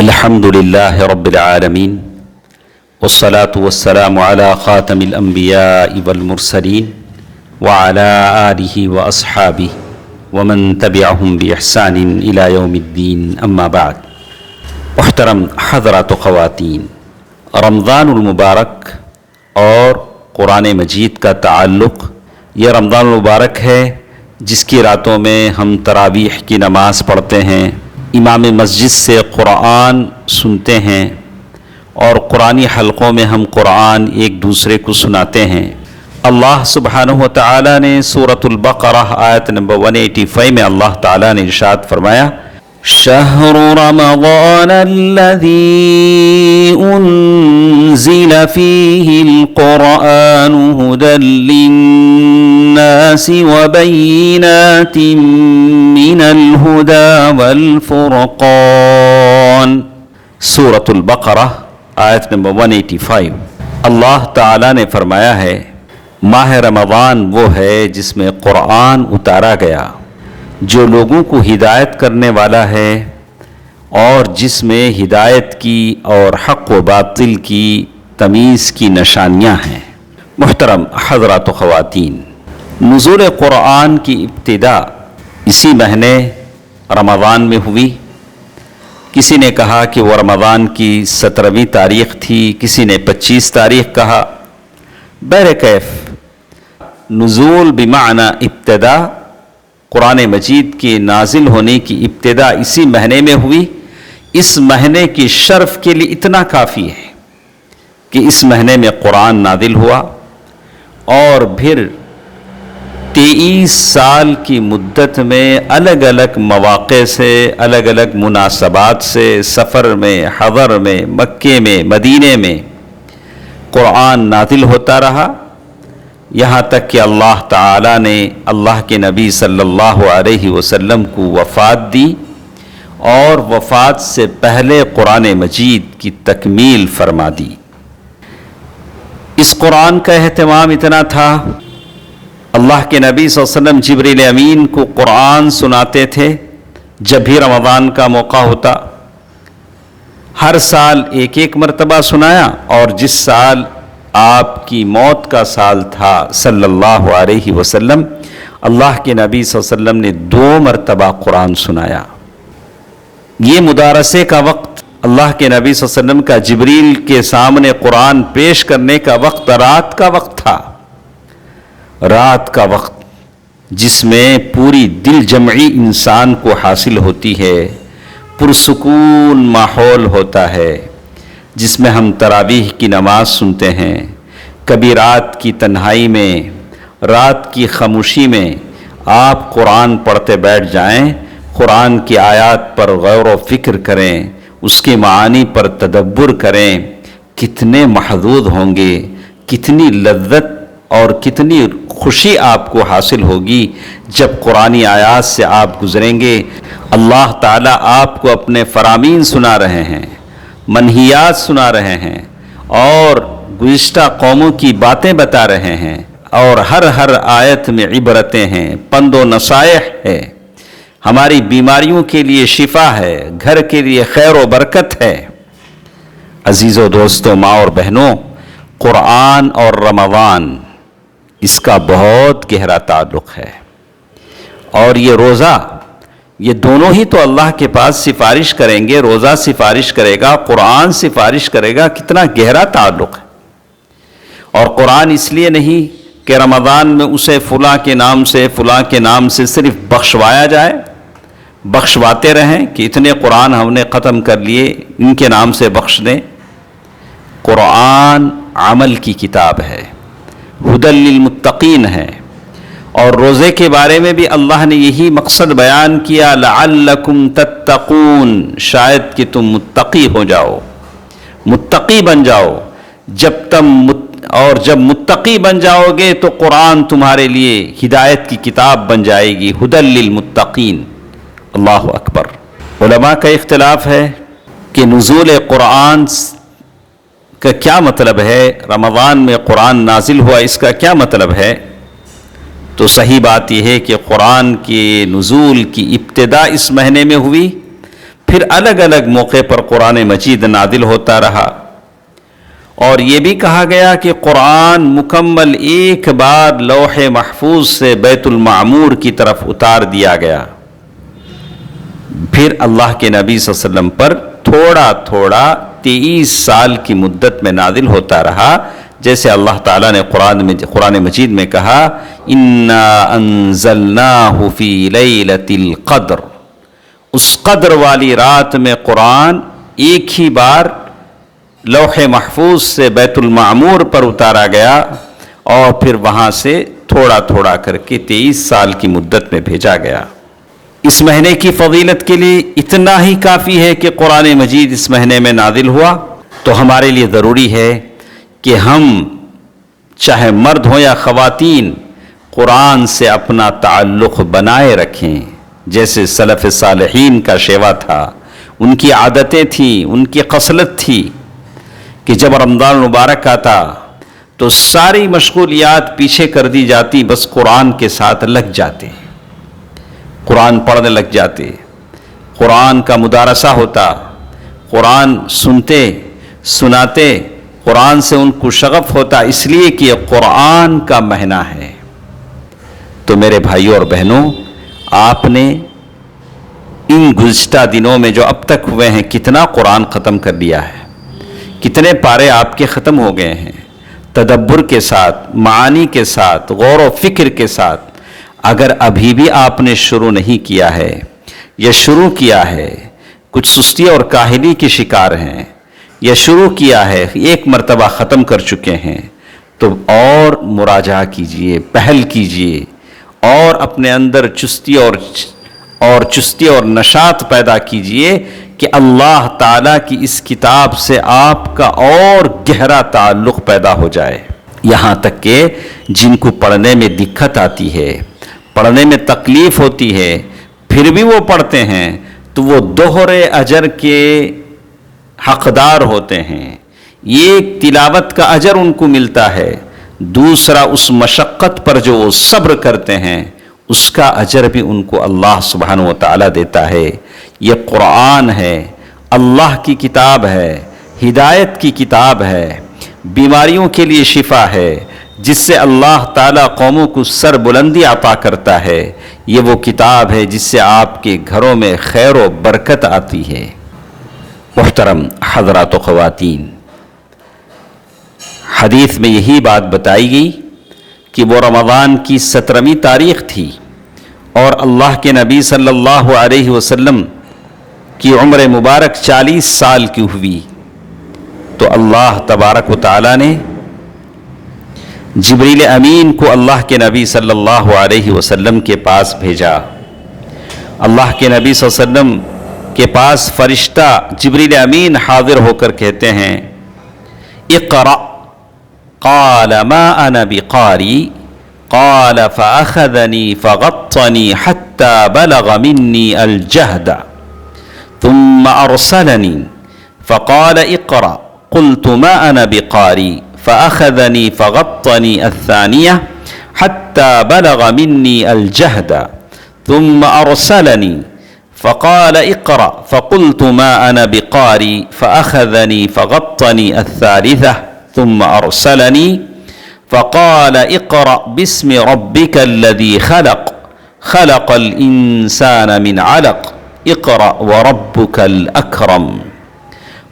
الحمد لله رب العالمين والصلاة والسلام على خاتم الأنبياء والمرسلين وعلى آله وأصحابه ومن تبعهم بإحسان إلى يوم الدين أما بعد. محترم حضرات و خواتین، رمضان المبارک اور قرآن مجید کا تعلق یہ رمضان المبارک ہے جس کی راتوں میں ہم تراویح کی نماز پڑھتے ہیں، امام مسجد سے قرآن سنتے ہیں اور قرآنی حلقوں میں ہم قرآن ایک دوسرے کو سناتے ہیں۔ اللہ سبحانہ و تعالی نے سورۃ البقرہ آیت نمبر 185 میں اللہ تعالی نے ارشاد فرمایا، شہر رمضان الذی انزل فیہ القرآن ھدی للناس وبینات من الھدی والفرقان۔ سورۃ البقرہ آیت نمبر 185۔ اللہ تعالیٰ نے فرمایا ہے ماہ رمضان وہ ہے جس میں قرآن اتارا گیا جو لوگوں کو ہدایت کرنے والا ہے اور جس میں ہدایت کی اور حق و باطل کی تمیز کی نشانیاں ہیں۔ محترم حضرات و خواتین، نزول قرآن کی ابتدا اسی مہینے رمضان میں ہوئی۔ کسی نے کہا کہ وہ رمضان کی 17ویں تاریخ تھی، کسی نے 25 تاریخ کہا۔ بہرکیف نزول بمعنی ابتدا، قرآن مجید کے نازل ہونے کی ابتدا اسی مہینے میں ہوئی۔ اس مہینے کی شرف کے لیے اتنا کافی ہے کہ اس مہینے میں قرآن نازل ہوا اور پھر 23 سال کی مدت میں الگ الگ مواقع سے، الگ الگ مناسبات سے، سفر میں، حضر میں، مکے میں، مدینے میں قرآن نازل ہوتا رہا، یہاں تک کہ اللہ تعالیٰ نے اللہ کے نبی صلی اللہ علیہ وسلم کو وفات دی اور وفات سے پہلے قرآن مجید کی تکمیل فرما دی۔ اس قرآن کا اہتمام اتنا تھا، اللہ کے نبی صلی اللہ علیہ وسلم جبریل امین کو قرآن سناتے تھے جب بھی رمضان کا موقع ہوتا۔ ہر سال ایک ایک مرتبہ سنایا، اور جس سال آپ کی موت کا سال تھا صلی اللہ علیہ وسلم، اللہ کے نبی صلی اللہ علیہ وسلم نے 2 مرتبہ قرآن سنایا۔ یہ مدارسے کا وقت، اللہ کے نبی صلی اللہ علیہ وسلم کا جبریل کے سامنے قرآن پیش کرنے کا وقت رات کا وقت تھا، رات کا وقت جس میں پوری دل جمعی انسان کو حاصل ہوتی ہے، پرسکون ماحول ہوتا ہے، جس میں ہم تراویح کی نماز سنتے ہیں۔ کبھی رات کی تنہائی میں، رات کی خاموشی میں آپ قرآن پڑھتے بیٹھ جائیں، قرآن کی آیات پر غور و فکر کریں، اس کے معانی پر تدبر کریں، کتنے محظوظ ہوں گے، کتنی لذت اور کتنی خوشی آپ کو حاصل ہوگی جب قرآنی آیات سے آپ گزریں گے۔ اللہ تعالیٰ آپ کو اپنے فرامین سنا رہے ہیں، منہیات سنا رہے ہیں اور گزشتہ قوموں کی باتیں بتا رہے ہیں، اور ہر آیت میں عبرتیں ہیں، پند و نصائح ہے، ہماری بیماریوں کے لیے شفا ہے، گھر کے لیے خیر و برکت ہے۔ عزیزو دوستو، ماں اور بہنوں، قرآن اور رمضان اس کا بہت گہرا تعلق ہے، اور یہ روزہ، یہ دونوں ہی تو اللہ کے پاس سفارش کریں گے۔ روزہ سفارش کرے گا، قرآن سفارش کرے گا، کتنا گہرا تعلق ہے۔ اور قرآن اس لیے نہیں کہ رمضان میں اسے فلاں کے نام سے، فلاں کے نام سے صرف بخشوایا جائے، بخشواتے رہیں کہ اتنے قرآن ہم نے ختم کر لیے، ان کے نام سے بخش دیں۔ قرآن عمل کی کتاب ہے، ھدی للمتقین ہے، اور روزے کے بارے میں بھی اللہ نے یہی مقصد بیان کیا، لعلکم تتقون، شاید کہ تم متقی ہو جاؤ، متقی بن جاؤ۔ جب متقی بن جاؤ گے تو قرآن تمہارے لیے ہدایت کی کتاب بن جائے گی، ھدی للمتقین۔ اللہ اکبر۔ علماء کا اختلاف ہے کہ نزول قرآن کا کیا مطلب ہے، رمضان میں قرآن نازل ہوا اس کا کیا مطلب ہے؟ تو صحیح بات یہ ہے کہ قرآن کے نزول کی ابتدا اس مہینے میں ہوئی، پھر الگ الگ موقع پر قرآن مجید نازل ہوتا رہا، اور یہ بھی کہا گیا کہ قرآن مکمل ایک بار لوح محفوظ سے بیت المعمور کی طرف اتار دیا گیا، پھر اللہ کے نبی صلی اللہ علیہ وسلم پر تھوڑا تھوڑا 23 سال کی مدت میں نازل ہوتا رہا، جیسے اللہ تعالیٰ نے قرآن مجید میں کہا اِنَّا أَنزَلْنَاهُ فِي لَيْلَةِ الْقَدْرِ، اس قدر والی رات میں قرآن ایک ہی بار لوح محفوظ سے بیت المعمور پر اتارا گیا، اور پھر وہاں سے تھوڑا تھوڑا کر کے 23 سال کی مدت میں بھیجا گیا۔ اس مہینے کی فضیلت کے لیے اتنا ہی کافی ہے کہ قرآن مجید اس مہینے میں نازل ہوا، تو ہمارے لیے ضروری ہے کہ ہم چاہے مرد ہوں یا خواتین قرآن سے اپنا تعلق بنائے رکھیں، جیسے سلف صالحین کا شیوا تھا، ان کی عادتیں تھیں، ان کی خصلت تھی کہ جب رمضان مبارک آتا تو ساری مشغولیات پیچھے کر دی جاتی، بس قرآن کے ساتھ لگ جاتے، قرآن پڑھنے لگ جاتے، قرآن کا مدارسہ ہوتا، قرآن سنتے سناتے، قرآن سے ان کو شغف ہوتا، اس لیے کہ یہ قرآن کا مہینہ ہے۔ تو میرے بھائیوں اور بہنوں، آپ نے ان گزشتہ دنوں میں جو اب تک ہوئے ہیں کتنا قرآن ختم کر لیا ہے، کتنے پارے آپ کے ختم ہو گئے ہیں، تدبر کے ساتھ، معانی کے ساتھ، غور و فکر کے ساتھ۔ اگر ابھی بھی آپ نے شروع نہیں کیا ہے یا شروع کیا ہے، کچھ سستی اور کاہلی کے شکار ہیں، یا شروع کیا ہے ایک مرتبہ ختم کر چکے ہیں، تو اور مراجعہ کیجئے، پہل کیجئے، اور اپنے اندر چستی اور نشاط پیدا کیجئے کہ اللہ تعالیٰ کی اس کتاب سے آپ کا اور گہرا تعلق پیدا ہو جائے۔ یہاں تک کہ جن کو پڑھنے میں دقت آتی ہے، پڑھنے میں تکلیف ہوتی ہے، پھر بھی وہ پڑھتے ہیں، تو وہ دوہرے اجر کے حقدار ہوتے ہیں۔ ایک تلاوت کا اجر ان کو ملتا ہے، دوسرا اس مشقت پر جو وہ صبر کرتے ہیں اس کا اجر بھی ان کو اللہ سبحانہ و تعالیٰ دیتا ہے۔ یہ قرآن ہے، اللہ کی کتاب ہے، ہدایت کی کتاب ہے، بیماریوں کے لیے شفا ہے، جس سے اللہ تعالیٰ قوموں کو سر بلندی عطا کرتا ہے۔ یہ وہ کتاب ہے جس سے آپ کے گھروں میں خیر و برکت آتی ہے۔ محترم حضرات و خواتین، حدیث میں یہی بات بتائی گئی کہ وہ رمضان کی 17ویں تاریخ تھی، اور اللہ کے نبی صلی اللہ علیہ وسلم کی عمر مبارک 40 سال کی ہوئی، تو اللہ تبارک و تعالیٰ نے جبریل امین کو اللہ کے نبی صلی اللہ علیہ وسلم کے پاس بھیجا۔ اللہ کے نبی صلی اللہ علیہ وسلم کے پاس فرشتہ جبریل امین حاضر ہو کر کہتے ہیں اقرأ، قال ما انا بقاری، قال فأخذني فغطني حتى بلغ مني الجهد ثم أرسلني فقال اقرأ، قلت ما أنا بقاري، فأخذني فغطني الثانية حتى بلغ مني الجهد ثم أرسلني فقال اقرأ، فقلت ما أنا بقاري، فأخذني فغطني الثالثة ثم أرسلني فقال اقرأ باسم ربك الذي خلق، خلق الإنسان من علق، اقرأ وربك الأكرم۔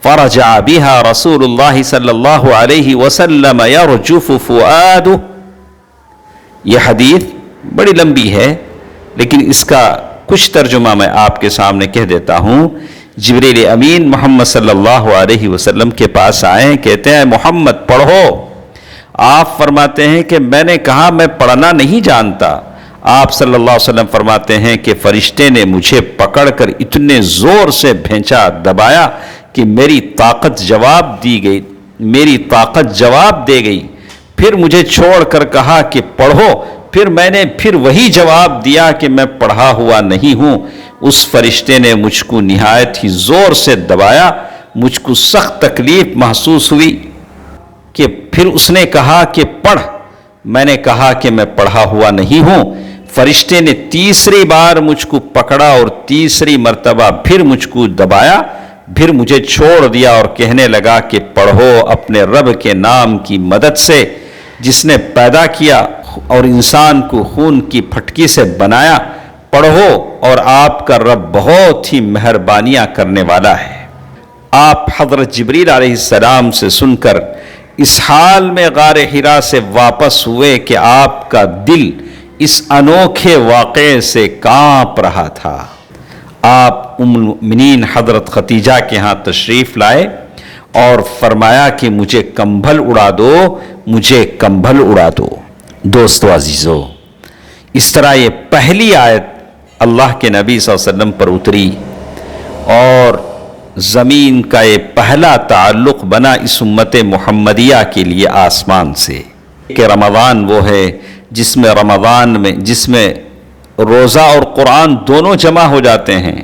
فرجع بها رسول الله صلی اللہ علیہ وسلم يرجف فؤاده۔ یہ حدیث بڑی لمبی ہے، لیکن اس کا کچھ ترجمہ میں آپ کے سامنے کہہ دیتا ہوں۔ جبریل امین محمد صلی اللہ علیہ وسلم کے پاس آئے، کہتے ہیں محمد پڑھو۔ آپ فرماتے ہیں کہ میں نے کہا میں پڑھنا نہیں جانتا۔ آپ صلی اللہ علیہ وسلم فرماتے ہیں کہ فرشتے نے مجھے پکڑ کر اتنے زور سے بھینچا، دبایا کہ میری طاقت جواب دے گئی۔ پھر مجھے چھوڑ کر کہا کہ پڑھو، پھر میں نے وہی جواب دیا کہ میں پڑھا ہوا نہیں ہوں۔ اس فرشتے نے مجھ کو نہایت ہی زور سے دبایا، مجھ کو سخت تکلیف محسوس ہوئی کہ پھر اس نے کہا کہ پڑھ، میں نے کہا کہ میں پڑھا ہوا نہیں ہوں۔ فرشتے نے تیسری بار مجھ کو پکڑا اور تیسری مرتبہ پھر مجھ کو دبایا، پھر مجھے چھوڑ دیا اور کہنے لگا کہ پڑھو اپنے رب کے نام کی مدد سے جس نے پیدا کیا اور انسان کو خون کی پھٹکی سے بنایا، پڑھو اور آپ کا رب بہت ہی مہربانیاں کرنے والا ہے۔ آپ حضرت جبریل علیہ السلام سے سن کر اس حال میں غار حرا سے واپس ہوئے کہ آپ کا دل اس انوکھے واقعے سے کانپ رہا تھا۔ آپ ام المؤمنین حضرت خدیجہ کے ہاں تشریف لائے اور فرمایا کہ مجھے کمبل اڑا دو، مجھے کمبل اڑا دو۔ دوستو عزیزو، اس طرح یہ پہلی آیت اللہ کے نبی صلی اللہ علیہ وسلم پر اتری اور زمین کا یہ پہلا تعلق بنا اس امت محمدیہ کے لیے آسمان سے کہ رمضان وہ ہے جس میں روزہ اور قرآن دونوں جمع ہو جاتے ہیں۔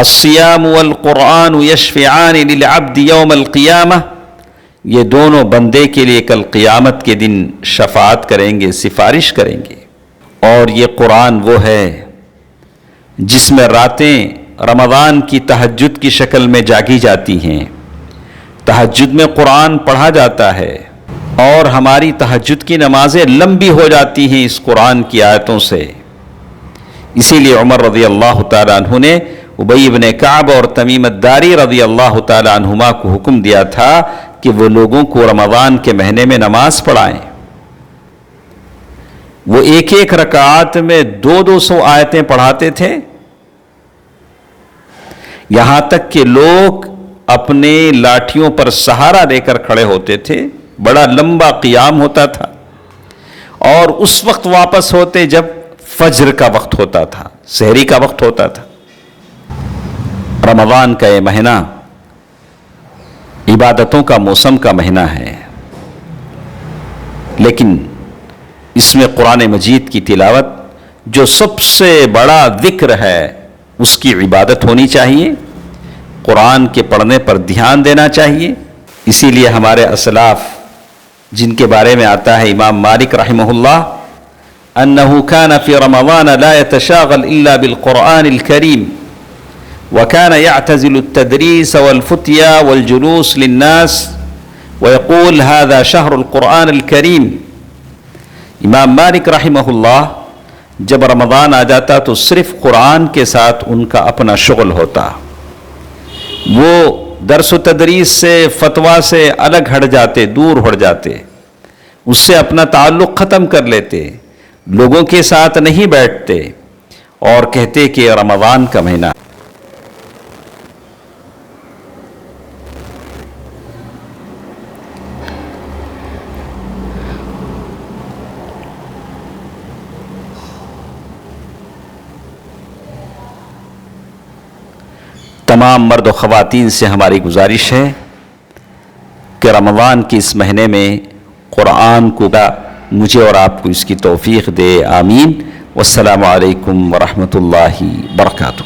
الصیام والقرآن یشفعان للعبد یوم القیامہ، یہ دونوں بندے کے لیے کل قیامت کے دن شفاعت کریں گے، سفارش کریں گے۔ اور یہ قرآن وہ ہے جس میں راتیں رمضان کی تہجد کی شکل میں جاگی جاتی ہیں، تہجد میں قرآن پڑھا جاتا ہے اور ہماری تہجد کی نمازیں لمبی ہو جاتی ہیں اس قرآن کی آیتوں سے۔ اسی لیے عمر رضی اللہ تعالیٰ عنہ نے ابی بن کعب اور تمیم الداری رضی اللہ تعالیٰ عنہما کو حکم دیا تھا کہ وہ لوگوں کو رمضان کے مہینے میں نماز پڑھائیں۔ وہ ایک ایک رکعت میں 200 آیتیں پڑھاتے تھے، یہاں تک کہ لوگ اپنے لاٹھیوں پر سہارا لے کر کھڑے ہوتے تھے، بڑا لمبا قیام ہوتا تھا، اور اس وقت واپس ہوتے جب فجر کا وقت ہوتا تھا، سحری کا وقت ہوتا تھا۔ رمضان کا یہ مہینہ عبادتوں کا موسم کا مہینہ ہے، لیکن اس میں قرآن مجید کی تلاوت جو سب سے بڑا ذکر ہے اس کی عبادت ہونی چاہیے، قرآن کے پڑھنے پر دھیان دینا چاہیے۔ اسی لیے ہمارے اسلاف جن کے بارے میں آتا ہے امام مالک رحمہ اللہ انه كان في رمضان لا يتشاغل الا بالقرآن الكريم وكان يعتزل التدريس والفتيا والجلوس للناس ويقول هذا شهر القرآن الكريم۔ امام مالک رحمہ اللہ جب رمضان آ جاتا تو صرف قرآن کے ساتھ ان کا اپنا شغل ہوتا، وہ درس و تدریس سے فتویٰ سے الگ ہٹ جاتے، دور ہٹ جاتے، اس سے اپنا تعلق ختم کر لیتے، لوگوں کے ساتھ نہیں بیٹھتے اور کہتے کہ رمضان کا مہینہ۔ تمام مرد و خواتین سے ہماری گزارش ہے کہ رمضان کے اس مہینے میں قرآن کو مجھے اور آپ کو اس کی توفیق دے، آمین۔ والسلام علیکم ورحمۃ اللہ وبرکاتہ۔